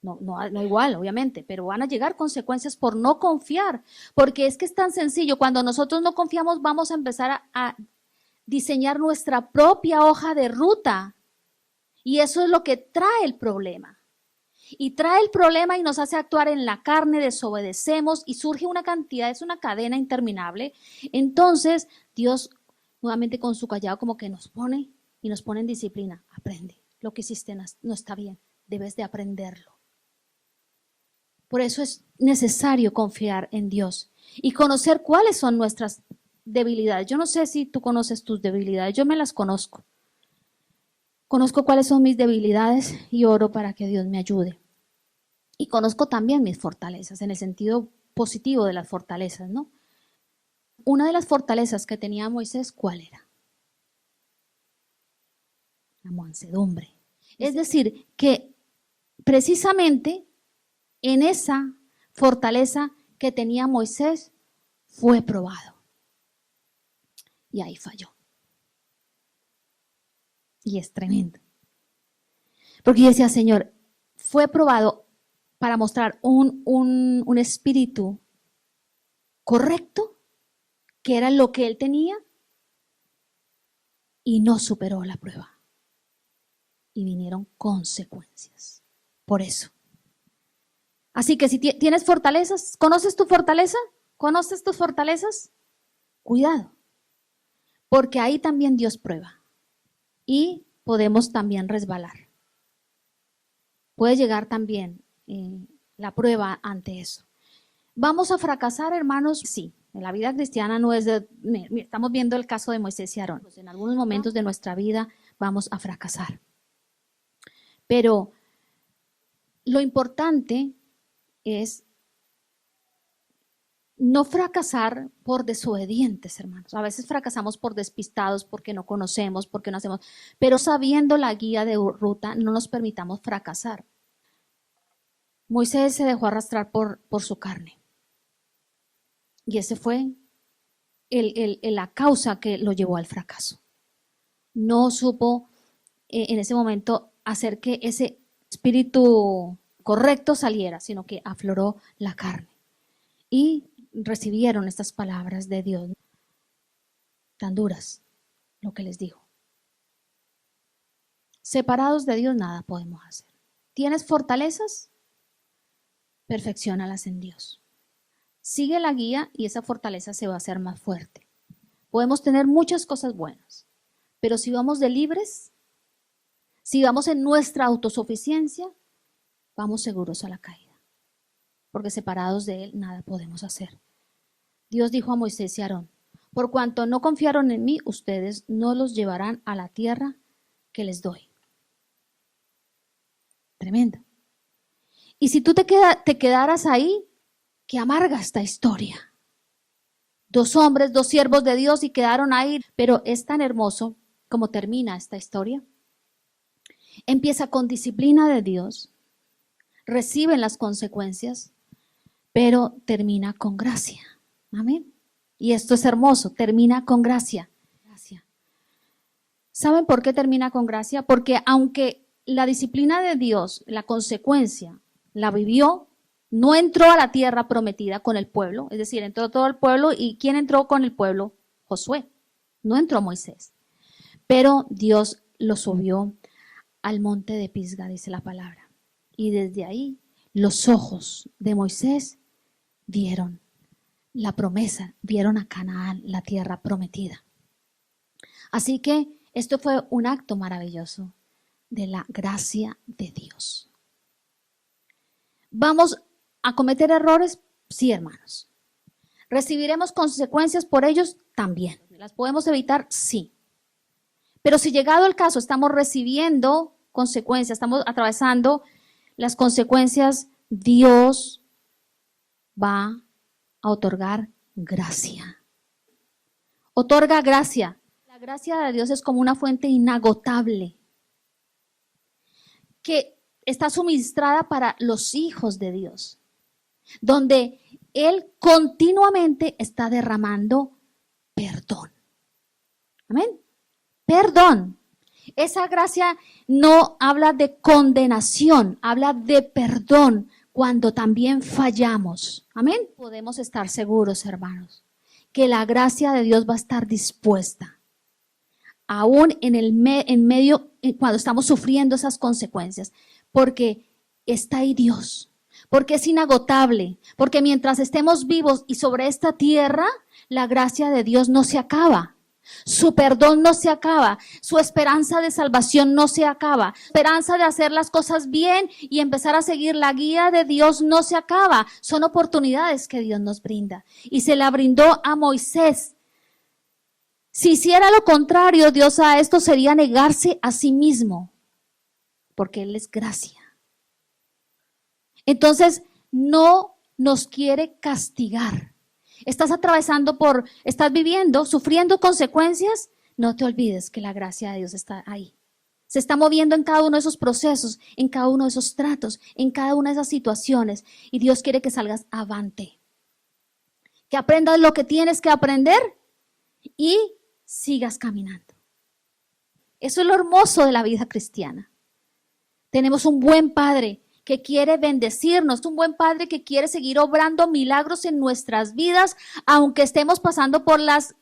No igual, obviamente, pero van a llegar consecuencias por no confiar, porque es que es tan sencillo, cuando nosotros no confiamos vamos a empezar a diseñar nuestra propia hoja de ruta y eso es lo que trae el problema. y trae el problema y nos hace actuar en la carne, desobedecemos y surge una cantidad, es una cadena interminable. Entonces Dios nuevamente con su callado como que nos pone y nos pone en disciplina. Aprende, lo que hiciste no está bien, debes de aprenderlo. Por eso es necesario confiar en Dios y conocer cuáles son nuestras debilidades. Yo no sé si tú conoces tus debilidades, yo me las conozco. Conozco cuáles son mis debilidades y oro para que Dios me ayude. Y conozco también mis fortalezas, en el sentido positivo de las fortalezas, ¿no? Una de las fortalezas que tenía Moisés, ¿cuál era? La mansedumbre. Es decir, que precisamente en esa fortaleza que tenía Moisés fue probado. Y ahí falló. Y es tremendo. Porque yo decía, Señor, fue probado para mostrar un espíritu correcto, que era lo que él tenía, y no superó la prueba. Y vinieron consecuencias. Por eso. Así que si tienes fortalezas, ¿conoces tu fortaleza? ¿Conoces tus fortalezas? Cuidado. Porque ahí también Dios prueba. Y podemos también resbalar. Puede llegar también la prueba ante eso. ¿Vamos a fracasar, hermanos? Sí. En la vida cristiana no es de... Estamos viendo el caso de Moisés y Aarón. En algunos momentos de nuestra vida vamos a fracasar. Pero lo importante es no fracasar por desobedientes, hermanos. A veces fracasamos por despistados, porque no conocemos, porque no hacemos. Pero sabiendo la guía de ruta, no nos permitamos fracasar. Moisés se dejó arrastrar por su carne. Y ese fue la causa que lo llevó al fracaso. No supo en ese momento hacer que ese espíritu correcto saliera, sino que afloró la carne. Y recibieron estas palabras de Dios tan duras, lo que les dijo. Separados de Dios nada podemos hacer. ¿Tienes fortalezas? Perfecciónalas en Dios. Sigue la guía y esa fortaleza se va a hacer más fuerte. Podemos tener muchas cosas buenas, pero si vamos de libres, si vamos en nuestra autosuficiencia, vamos seguros a la caída, porque separados de Él nada podemos hacer. Dios dijo a Moisés y a Aarón, por cuanto no confiaron en mí, ustedes no los llevarán a la tierra que les doy. Tremendo. Y si tú te quedaras ahí, qué amarga esta historia. 2 hombres, 2 siervos de Dios y quedaron ahí, pero es tan hermoso como termina esta historia. Empieza con disciplina de Dios, reciben las consecuencias, pero termina con gracia. Amén. Y esto es hermoso, termina con gracia. ¿Saben por qué termina con gracia? Porque aunque la disciplina de Dios, la consecuencia, la vivió, no entró a la tierra prometida con el pueblo, es decir, entró todo el pueblo. ¿Y quién entró con el pueblo? Josué, no entró Moisés. Pero Dios lo subió al monte de Pisga, dice la palabra. Y desde ahí los ojos de Moisés vieron la promesa, vieron a Canaán, la tierra prometida. Así que esto fue un acto maravilloso de la gracia de Dios. ¿Vamos a cometer errores? Sí, hermanos. ¿Recibiremos consecuencias por ellos? También. ¿Las podemos evitar? Sí. Pero si llegado el caso estamos recibiendo consecuencias, estamos atravesando las consecuencias, Dios va a otorgar gracia. Otorga gracia. La gracia de Dios es como una fuente inagotable que está suministrada para los hijos de Dios, donde Él continuamente está derramando perdón. Amén. Perdón. Esa gracia no habla de condenación, habla de perdón cuando también fallamos. Amén. Podemos estar seguros, hermanos, que la gracia de Dios va a estar dispuesta, aún en medio, cuando estamos sufriendo esas consecuencias, porque está ahí Dios, porque es inagotable, porque mientras estemos vivos y sobre esta tierra, la gracia de Dios no se acaba. Su perdón no se acaba, su esperanza de salvación no se acaba, esperanza de hacer las cosas bien y empezar a seguir la guía de Dios no se acaba. Son oportunidades que Dios nos brinda y se la brindó a Moisés. Si hiciera lo contrario, Dios a esto sería negarse a sí mismo, porque Él es gracia. Entonces, no nos quiere castigar. Estás viviendo, sufriendo consecuencias, no te olvides que la gracia de Dios está ahí. Se está moviendo en cada uno de esos procesos, en cada uno de esos tratos, en cada una de esas situaciones. Y Dios quiere que salgas avante. Que aprendas lo que tienes que aprender y sigas caminando. Eso es lo hermoso de la vida cristiana. Tenemos un buen Padre que quiere bendecirnos, un buen Padre que quiere seguir obrando milagros en nuestras vidas, aunque estemos pasando por las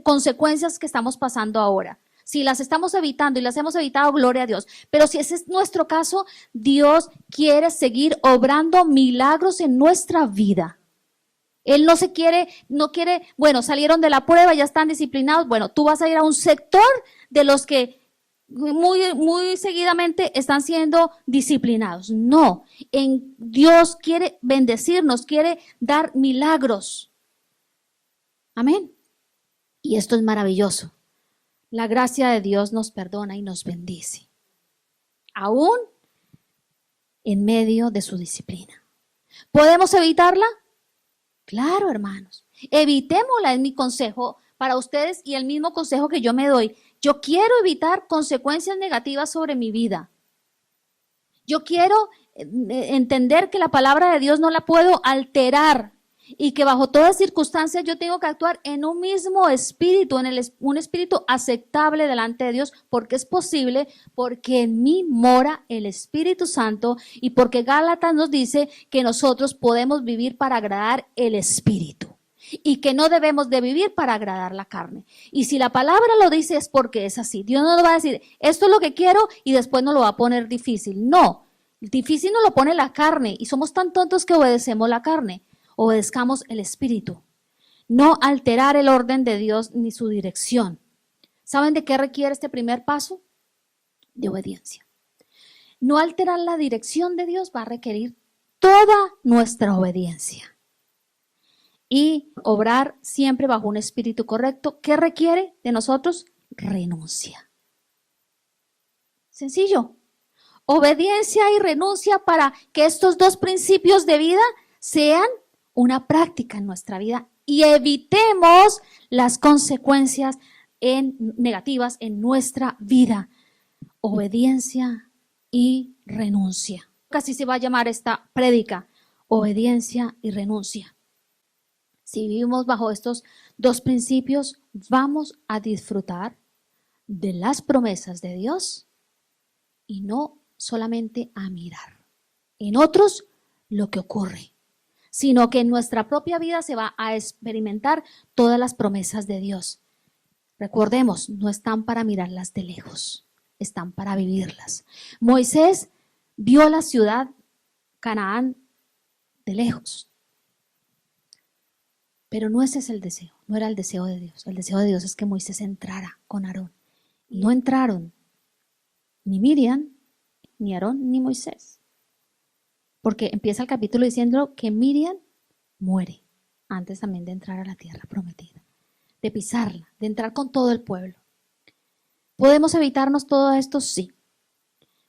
consecuencias que estamos pasando ahora. Si las estamos evitando y las hemos evitado, gloria a Dios. Pero si ese es nuestro caso, Dios quiere seguir obrando milagros en nuestra vida. Él no quiere, bueno, salieron de la prueba, ya están disciplinados. Bueno, tú vas a ir a un sector de los que muy seguidamente están siendo disciplinados. No, Dios quiere bendecirnos, quiere dar milagros. Amén. Y esto es maravilloso. La gracia de Dios nos perdona y nos bendice, aún en medio de su disciplina. ¿Podemos evitarla? Claro, hermanos. Evitémosla, es mi consejo para ustedes y el mismo consejo que yo me doy. Yo quiero evitar consecuencias negativas sobre mi vida. Yo quiero entender que la palabra de Dios no la puedo alterar y que bajo todas circunstancias yo tengo que actuar en un mismo espíritu, un espíritu aceptable delante de Dios, porque es posible, porque en mí mora el Espíritu Santo y porque Gálatas nos dice que nosotros podemos vivir para agradar el Espíritu. Y que no debemos de vivir para agradar la carne. Y si la palabra lo dice es porque es así. Dios no nos va a decir, esto es lo que quiero y después nos lo va a poner difícil. No, difícil nos lo pone la carne y somos tan tontos que obedecemos la carne. Obedezcamos el Espíritu. No alterar el orden de Dios ni su dirección. ¿Saben de qué requiere este primer paso? De obediencia. No alterar la dirección de Dios va a requerir toda nuestra obediencia. Y obrar siempre bajo un espíritu correcto. ¿Qué requiere de nosotros? Renuncia. Sencillo. Obediencia y renuncia para que estos dos principios de vida sean una práctica en nuestra vida y evitemos las consecuencias negativas en nuestra vida. Obediencia y renuncia. Así se va a llamar esta prédica. Obediencia y renuncia. Si vivimos bajo estos dos principios, vamos a disfrutar de las promesas de Dios y no solamente a mirar en otros lo que ocurre, sino que en nuestra propia vida se va a experimentar todas las promesas de Dios. Recordemos, no están para mirarlas de lejos, están para vivirlas. Moisés vio la ciudad Canaán de lejos. Pero no ese es el deseo, no era el deseo de Dios. El deseo de Dios es que Moisés entrara con Aarón. Y no entraron ni Miriam, ni Aarón, ni Moisés. Porque empieza el capítulo diciendo que Miriam muere antes también de entrar a la tierra prometida, de pisarla, de entrar con todo el pueblo. ¿Podemos evitarnos todo esto? Sí.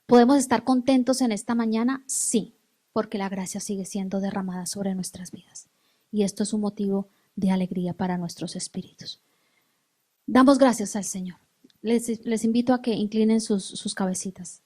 ¿Podemos estar contentos en esta mañana? Sí, porque la gracia sigue siendo derramada sobre nuestras vidas. Y esto es un motivo de alegría para nuestros espíritus. Damos gracias al Señor. Les invito a que inclinen sus cabecitas.